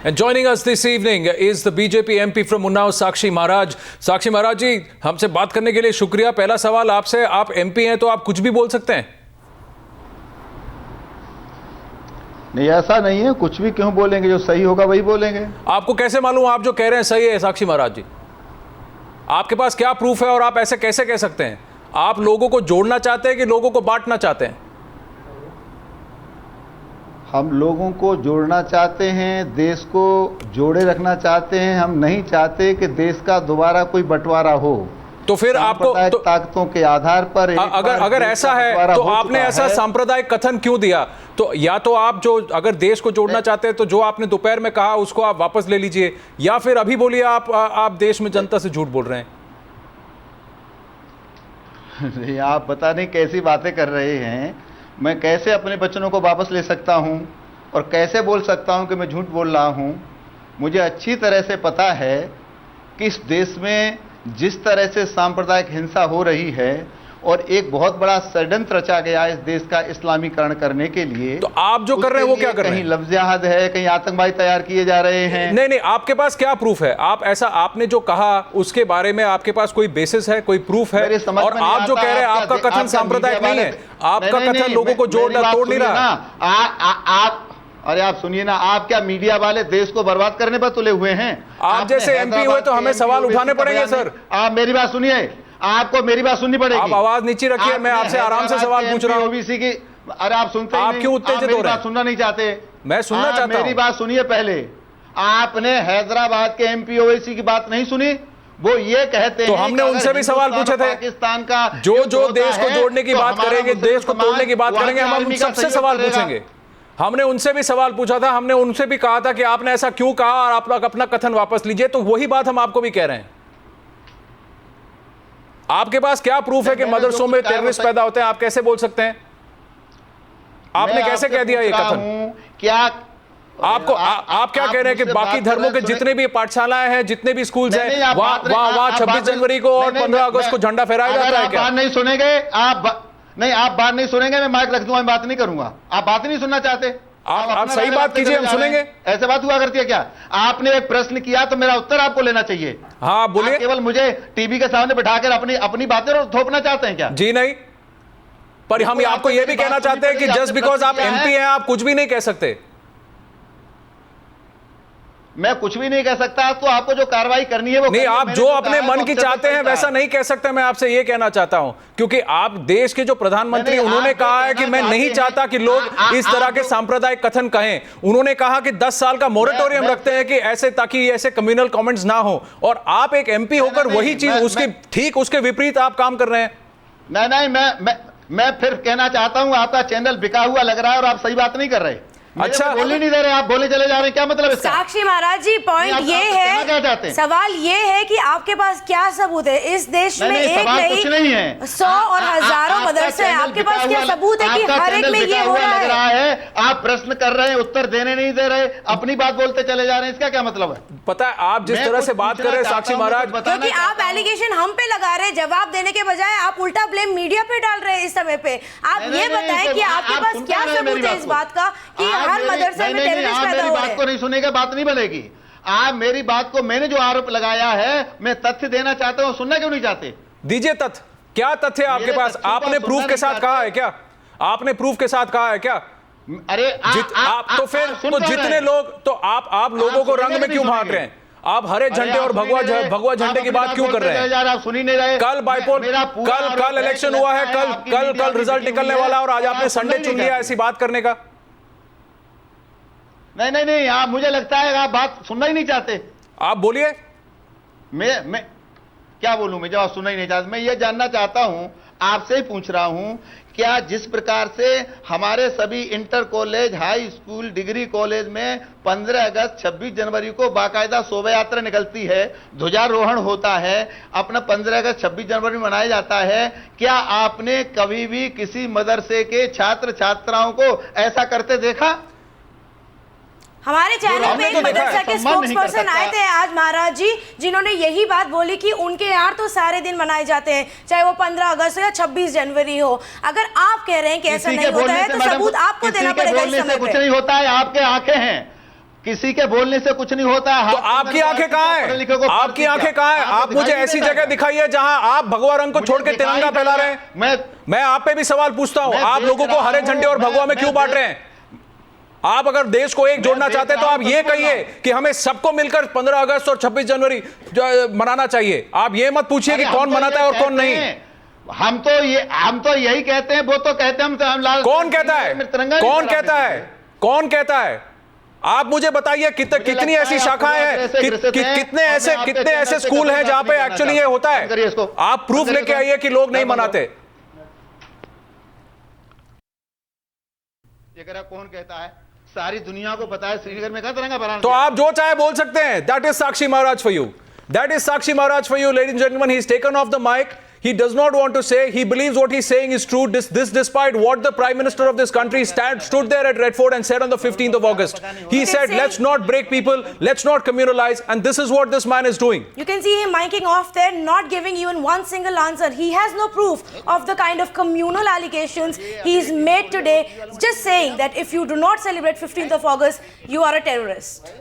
And joining us this evening is the BJP MP from Unnao, Sakshi Maharaj. Sakshi Maharaj जी, हमसे बात करने के लिए शुक्रिया। पहला सवाल आपसे, आप MP हैं तो आप कुछ भी बोल सकते हैं? नहीं, ऐसा नहीं है। कुछ भी क्यों बोलेंगे? जो सही होगा वही बोलेंगे। आपको कैसे मालूम आप जो कह रहे हैं सही है? साक्षी महाराज जी, आपके पास क्या प्रूफ है और आप ऐसे कैसे कह सकते हैं? आप लोगों को जोड़ना चाहते हैं कि लोगों को बांटना चाहते हैं? हम लोगों को जोड़ना चाहते हैं, देश को जोड़े रखना चाहते हैं। हम नहीं चाहते कि देश का दोबारा कोई बंटवारा हो। तो फिर आपको ताकतों के आधार पर अगर ऐसा है तो आपने ऐसा सांप्रदायिक कथन क्यों दिया? तो या तो आप जो अगर देश को जोड़ना चाहते हैं तो जो आपने दोपहर में कहा उसको आप वापस ले लीजिए, या फिर अभी बोलिए आप देश में जनता से झूठ बोल रहे हैं। नहीं, आप पता नहीं कैसी बातें कर रहे हैं। मैं कैसे अपने वचनों को वापस ले सकता हूं और कैसे बोल सकता हूं कि मैं झूठ बोल रहा हूं? मुझे अच्छी तरह से पता है कि इस देश में जिस तरह से सांप्रदायिक हिंसा हो रही है और एक बहुत बड़ा षड्यंत्र रचा गया इस देश का इस्लामीकरण करने के लिए, तो आप जो कर रहे हैं वो क्या कर रहे हैं? कहीं लफ्ज़ जिहाद है, कहीं आतंकवादी तैयार किए जा रहे हैं। नहीं, आपके पास क्या प्रूफ है? आप ऐसा आपने जो कहा उसके बारे में आपके पास कोई बेसिस है, कोई प्रूफ है? और आप जो कह रहे हैं आपका कथन सांप्रदायिक नहीं है, आपका कथन लोगों को तोड़ नहीं रहा। अरे आप सुनिए ना, आप क्या मीडिया वाले देश को बर्बाद करने पर तुले हुए हैं? आप जैसे MP हुए तो हमें सवाल उठाने पड़ेंगे सर। आप मेरी बात सुनिए, आपको मेरी बात सुननी पड़ेगी। आप आवाज नीचे रखिए, मैं आपसे आराम से सवाल पूछ रहा हूं। ओबीसी की, अरे आप सुनते आप क्यों उत्तेजित हो रहे हैं? सुनना नहीं चाहते? मैं सुनना चाहता हूं। मेरी बात सुनिए पहले। आपने हैदराबाद के MP ओवैसी की बात नहीं सुनी? वो ये कहते हैं तो हमने उनसे भी सवाल पूछे थे। पाकिस्तान का जो देश को जोड़ने की बात करेंगे, देश को तोड़ने की बात करेंगे, हम उन सबसे सवाल पूछेंगे। हमने उनसे भी सवाल पूछा था, हमने उनसे भी कहा था कि आपने ऐसा क्यों कहा और आप लोग अपना कथन वापस लीजिए। तो वही बात हम आपको भी कह रहे हैं। आपके पास क्या प्रूफ है कि मदरसों में टेररिस्ट पैदा होते हैं? आप कैसे बोल सकते हैं? आपने कैसे कह दिया ये कथन? क्या आपको आप क्या कह रहे हैं कि बाकी धर्मों के जितने भी पाठशालाएं हैं, जितने भी स्कूल्स हैं, वहां 26 जनवरी को और 15 अगस्त को झंडा फहराया जाता है क्या? बात नहीं सुनेंगे आप बात नहीं सुनेंगे, मैं माइक रख दूंगा, मैं बात नहीं करूंगा। आप बात ही नहीं सुनना चाहते। आप सही बात कीजिए, हम सुनेंगे। ऐसे बात हुआ करती है क्या? आपने एक प्रश्न किया तो मेरा उत्तर आपको लेना चाहिए। हाँ, बोलिए। केवल मुझे टीवी के सामने बिठाकर अपनी बातें थोपना चाहते हैं क्या? जी नहीं, पर हम आपको यह भी कहना चाहते हैं कि जस्ट बिकॉज आप MP हैं आप कुछ भी नहीं कह सकते। मैं कुछ भी नहीं कह सकता। तो आपको जो कार्रवाई करनी है वो नहीं, आप जो अपने मन की चाहते हैं वैसा नहीं कह सकते। मैं आपसे ये कहना चाहता हूं, क्योंकि आप देश के जो प्रधानमंत्री, उन्होंने कहा है कि मैं नहीं चाहता कि लोग इस तरह के सांप्रदायिक कथन कहें। उन्होंने कहा कि 10 साल का मोरेटोरियम रखते हैं कि ऐसे, ताकि ऐसे कम्युनल कमेंट्स ना हो, और आप एक MP होकर वही चीज उसके ठीक उसके विपरीत आप काम कर रहे हैं। नहीं, मैं फिर कहना चाहता हूं, आपका चैनल बिका हुआ लग रहा है और आप सही बात नहीं कर रहे। अच्छा, बोलने नहीं दे रहे, आप बोले चले जा रहे हैं, क्या मतलब इसका? साक्षी महाराज जी, पॉइंट ये है, सवाल ये है कि आपके पास क्या सबूत है? इस देश में एक नहीं 100 और हजारों मदरसे हैं, आपके पास क्या सबूत है कि हर एक में ये हो रहा है? आप प्रश्न कर रहे हैं, उत्तर देने नहीं दे रहे, अपनी बात बोलते चले जा रहे हैं, इसका क्या मतलब है? पता है आप जिस तरह से बात कर रहे हैं साक्षी महाराज, क्योंकि आप एलिगेशन हम पे लगा रहे हैं, जवाब देने के बजाय आप उल्टा ब्लेम मीडिया पे डाल रहे हैं इस समय पे। आप ये बताएं कि आपके पास क्या सबूत है इस बात का कि हर मदरसे में टेररिस्ट पैदा हो रहे हैं? बात को नहीं सुनेगा, बात नहीं बनेगी। आप मेरी बात को, मैंने जो आरोप लगाया है, मैं तथ्य देना चाहता हूं, सुनना क्यों नहीं चाहते? दीजिए तथ्य। क्या तथ्य है आपके पास? आपने प्रूफ के साथ कहा है क्या? आपने प्रूफ के साथ कहा है क्या? अरे आप तो फिर तो जितने लोग, तो आप लोगों को रंग में क्यों बांट रहे हैं? आप हरे झंडे और भगवा झंडे की बात क्यों कर रहे हैं? आप सुनी नहीं रहे। कल बाइपोल, कल इलेक्शन हुआ है, कल रिजल्ट निकलने वाला, और आज आपने संडे चुन लिया ऐसी बात करने का। नहीं, आप, मुझे लगता है आप बात सुनना ही नहीं चाहते। आप बोलिए। मैं क्या बोलूं? मैं जवाब सुनना ही नहीं चाहता। मैं ये जानना चाहता हूं, आपसे ही पूछ रहा हूं, क्या जिस प्रकार से हमारे सभी inter college, high school, degree college में 15 अगस्त 26 जनवरी को बाकायदा शोभा यात्रा निकलती है, ध्वजारोहण होता है, अपना 15 अगस्त 26 जनवरी मनाया जाता है, क्या आपने कभी भी किसी मदरसे के छात्र छात्राओं को ऐसा करते देखा? हमारे चैनल पे एक मदरसा के स्पोक्सपर्सन आए थे आज महाराज जी, जिन्होंने यही बात बोली कि उनके यहाँ तो सारे दिन मनाए जाते हैं, चाहे वो 15 अगस्त हो या 26 जनवरी हो। अगर आप कह रहे हैं कि ऐसा नहीं होता है तो सबूत आपको देना पड़ेगा इस समय पे। कुछ नहीं होता है, आपके आंखें हैं। किसी के बोलने से कुछ नहीं होता है। तो आपकी आंखें कहां हैं? आपकी आंखें कहां हैं? आप मुझे ऐसी जगह दिखाइए जहां आप भगवा रंग को छोड़ के तिरंगा फैला रहे हैं। मैं आप पे भी सवाल पूछता हूं, आप लोगों को हरे झंडे और भगवा में क्यों बांट रहे हैं? आप अगर देश को एक जोड़ना चाहते हैं तो आप ये कहिए कि हमें सबको मिलकर 15 अगस्त और 26 जनवरी मनाना चाहिए। आप ये मत पूछिए कि कौन मनाता है और कौन नहीं। हम तो यही कहते हैं, वो तो कहते हैं हम लाल। कौन कहता है? कौन कहता है? कौन कहता है? आप मुझे बताइए कितनी ऐसी शाखाएं हैं, कितने ऐसे स्कूल हैं जहां पे एक्चुअली ये होता है? आप प्रूफ लेके आइए कि लोग नहीं मनाते। ये कौन कहता है? सारी दुनिया को पता है श्रीनगर में कहां तिरंगा फहराना। तो आप जो चाहे बोल सकते हैं। That is Sakshi Maharaj for you. That is Sakshi Maharaj for you, ladies and gentlemen. He's taken off the mic. He does not want to say. He believes what he's saying is true. This despite what the Prime Minister of this country stood there at Red Fort and said on the 15th of August. He said, let's not break people, let's not communalize, and this is what this man is doing. You can see him miking off there, not giving even one single answer. He has no proof of the kind of communal allegations he's made today, just saying that if you do not celebrate 15th of August, you are a terrorist.